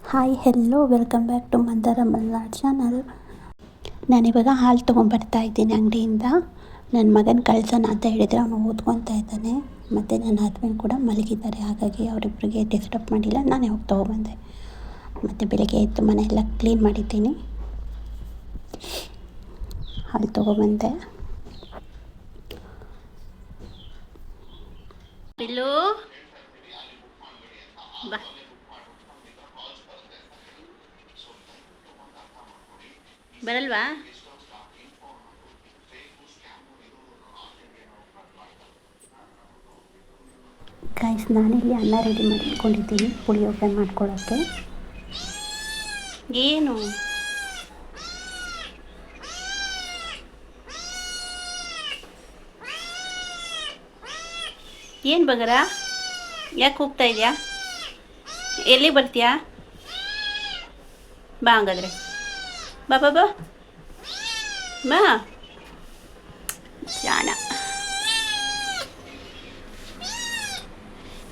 Hi hello welcome back to Mandara Malnad channel. ನಾನಿವಾಗ ಹಾಲು ತೊಗೊಂಬರ್ತಾ ಇದ್ದೀನಿ ಅಂಗಡಿಯಿಂದ. ನನ್ನ ಮಗನ ಕಳ್ಸೋಣ ಅಂತ ಹೇಳಿದರೆ ಅವನು ಓದ್ಕೊತಾ ಇದ್ದಾನೆ. ಮತ್ತು ನನ್ನ ಹಸ್ಬೆಂಡ್ ಕೂಡ ಮಲಗಿದ್ದಾರೆ, ಹಾಗಾಗಿ ಅವರಿಬ್ಬರಿಗೆ ಡಿಸ್ಟರ್ಬ್ ಮಾಡಿಲ್ಲ, ನಾನೇ ಹೋಗಿ ತೊಗೊಬಂದೆ. ಮತ್ತು ಬೆಳಗ್ಗೆ ಎದ್ದು ಮನೆ ಎಲ್ಲ ಕ್ಲೀನ್ ಮಾಡಿದ್ದೀನಿ, ಹಾಲು ತೊಗೊಬಂದೆ. ಪಿಲ್ಲು ಬಾ, ಬರಲ್ವಾ? ಗೈಸ್, ನಾನಿಲ್ಲಿ ಅನ್ನ ರೆಡಿ ಮಾಡಿಟ್ಕೊಂಡಿದ್ದೀನಿ ಪುಳಿಯೋಗರೆ ಮಾಡ್ಕೊಳ್ಳೋಕ್ಕೆ. ಏನು ಏನು ಬಗರ, ಯಾಕೆ ಹೋಗ್ತಾ ಇದೆಯಾ? ಎಲ್ಲಿ ಬರ್ತೀಯಾ? ಬಾ ಹಂಗಾದ್ರೆ, ಬಾ ಬಾ ಬಾ ಬಾ ಜಾಣ.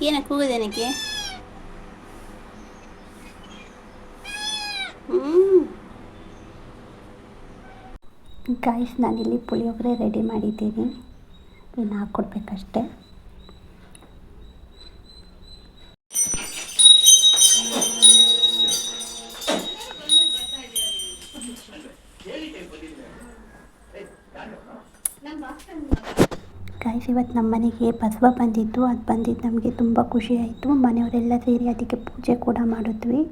ಏನಕ್ಕೆ ಹೋಗೋದೇನಕ್ಕೆ? ಗೈಸ್, ನಾನಿಲ್ಲಿ ಪುಳಿಯೋಗರೆ ರೆಡಿ ಮಾಡಿದ್ದೀನಿ, ಇನ್ನು ಹಾಕ್ಕೊಡ್ಬೇಕಷ್ಟೆ. ಗೈಸ್, ಇವತ್ತು ನಮ್ಮ ಮನೆಗೆ ಬಸವ ಬಂದಿತ್ತು. ಅದು ಬಂದಿದ್ದು ನಮಗೆ ತುಂಬ ಖುಷಿ ಆಯಿತು. ಮನೆಯವರೆಲ್ಲ ಸೇರಿ ಅದಕ್ಕೆ ಪೂಜೆ ಕೂಡ ಮಾಡಿದ್ವಿ,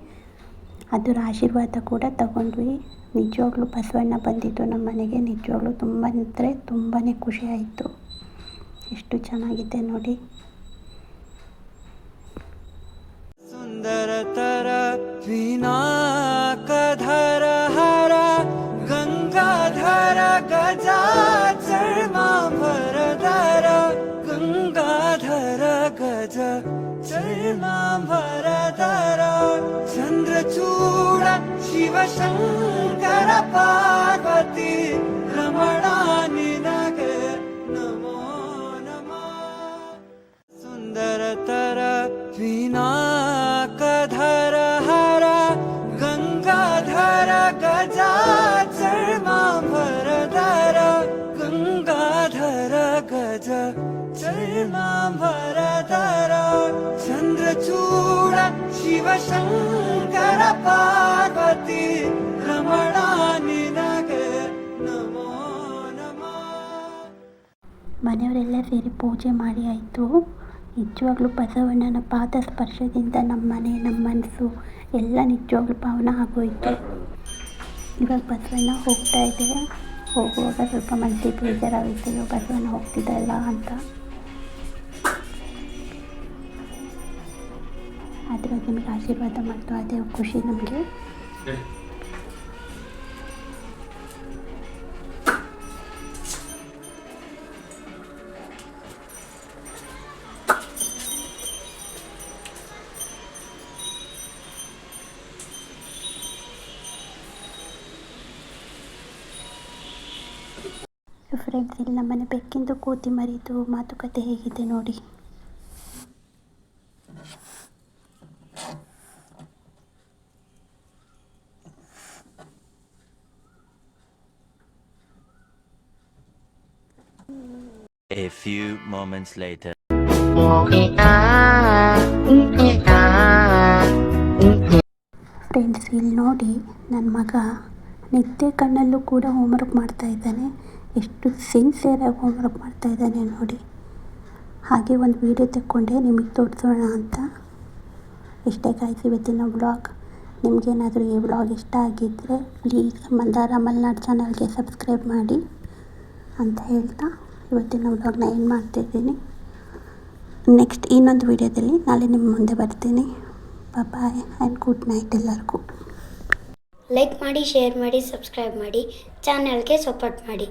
ಅದರ ಆಶೀರ್ವಾದ ಕೂಡ ತಗೊಂಡ್ವಿ. ನಿಜವಾಗ್ಲೂ ಬಸವಣ್ಣ ಬಂದಿದ್ದು ನಮ್ಮ ಮನೆಗೆ, ನಿಜವಾಗ್ಲೂ ತುಂಬ ಅಂದರೆ ತುಂಬಾ ಖುಷಿ ಆಯಿತು. ಎಷ್ಟು ಚೆನ್ನಾಗಿದೆ ನೋಡಿ. ಸುಂದರತರ ವಿನಾಕಧರ ಹರ ಗಂಗಾಧರ ಗಜಾಚರ್ಮಾಂಬರಧರ ಗಂಗಾಧರ ಗಜ ಚರ್ಮಾಂಬರಧರ ಚಂದ್ರಚೂಡ ಶಿವಶಂಕರ ಪಾರ್ವತಿ ರಮಣ ನಿನಗೆ ನಮೋ ನಮಃ. ಸುಂದರತರ ವಿನಾಕಧರ ಹರ ಗಂಗಾಧರ ಗಜಾಚರ್ಮಾಂಬರಧರ ಗಂಗಾಧರ ಗಜ ಚರ್ಮಾಂಬರಧರ ಚಂದ್ರಚೂಡ ಶಿವಶಂಕರ ಪಾರ್ವತಿ ರಮಣ ನಿನಗೆ ನಮೋ ನಮಃ. ಮನೆಯವರೆಲ್ಲ ಸೇರಿ ಪೂಜೆ ಮಾಡಿ ಆಯಿತು. ನಿಜವಾಗ್ಲೂ ಬಸವಣ್ಣನ ಪಾದ ಸ್ಪರ್ಶದಿಂದ ನಮ್ಮ ಮನೆ, ನಮ್ಮ ಮನಸ್ಸು ಎಲ್ಲ ನಿಜವಾಗ್ಲೂ ಪಾವನ ಆಗೋಯಿತು. ಇವಾಗ ಬಸವಣ್ಣ ಹೋಗ್ತಾ ಇದೆ, ಹೋಗುವಾಗ ಸ್ವಲ್ಪ ಮನಸ್ಸಿಗೆ ಬೇಜಾರಾಗಿತ್ತು, ಬಸವಣ್ಣ ಹೋಗ್ತಿದ್ದಲ್ಲ ಅಂತ. ಆದರೆ ನಿಮಗೆ ಆಶೀರ್ವಾದ ಮಾಡ್ತು, ಅದೇ ಖುಷಿ ನಮಗೆ. ಫ್ರೆಂಡ್ಸ್, ಇಲ್ಲಿ ನಮ್ಮನೆ ಬೆಕ್ಕಿಂದು ಕೋತಿ ಮರಿದು ಮಾತುಕತೆ ಹೇಗಿದೆ ನೋಡಿ. A few moments later. Friends, ಇಲ್ಲಿ ನೋಡಿ, ನನ್ನ ಮಗ ನಿದ್ದೆ ಕಣ್ಣಲ್ಲೂ ಕೂಡ ಹೋಮ್ವರ್ಕ್ ಮಾಡ್ತಾ ಇದ್ದಾನೆ. ಎಷ್ಟು ಸಿನ್ಸಿಯರಾಗಿ ಹೋಮ್ವರ್ಕ್ ಮಾಡ್ತಾ ಇದ್ದಾನೆ ನೋಡಿ. ಹಾಗೆ ಒಂದು ವಿಡಿಯೋ ತೆಕ್ಕೊಂಡೆ ನಿಮಗೆ ತೋರಿಸೋಣ ಅಂತ. ಇಷ್ಟೇ ಗೈಸ್ ಇವತ್ತಿನ ವ್ಲಾಗ್. ನಿಮಗೇನಾದರೂ ಈ ವ್ಲಾಗ್ ಇಷ್ಟ ಆಗಿದ್ದರೆ ಪ್ಲೀಸ್ ಮಂದಾರ ಮಲ್ನಾಡ್ ಚಾನಲ್ಗೆ ಸಬ್ಸ್ಕ್ರೈಬ್ ಮಾಡಿ ಅಂತ ಹೇಳ್ತಾ ಇವತ್ತಿನ ವ್ಲಾಗ್ನ ಏನು ಮಾಡ್ತಿದ್ದೀನಿ. ನೆಕ್ಸ್ಟ್ ಇನ್ನೊಂದು ವಿಡಿಯೋದಲ್ಲಿ ನಾಳೆ ನಿಮ್ಮ ಮುಂದೆ ಬರ್ತೀನಿ. ಬಾಯ್ ಆ್ಯಂಡ್ ಗುಡ್ ನೈಟ್ ಎಲ್ಲರಿಗೂ. ಲೈಕ್ ಮಾಡಿ, ಶೇರ್ ಮಾಡಿ, ಸಬ್ಸ್ಕ್ರೈಬ್ ಮಾಡಿ, ಚಾನಲ್ಗೆ ಸಪೋರ್ಟ್ ಮಾಡಿ.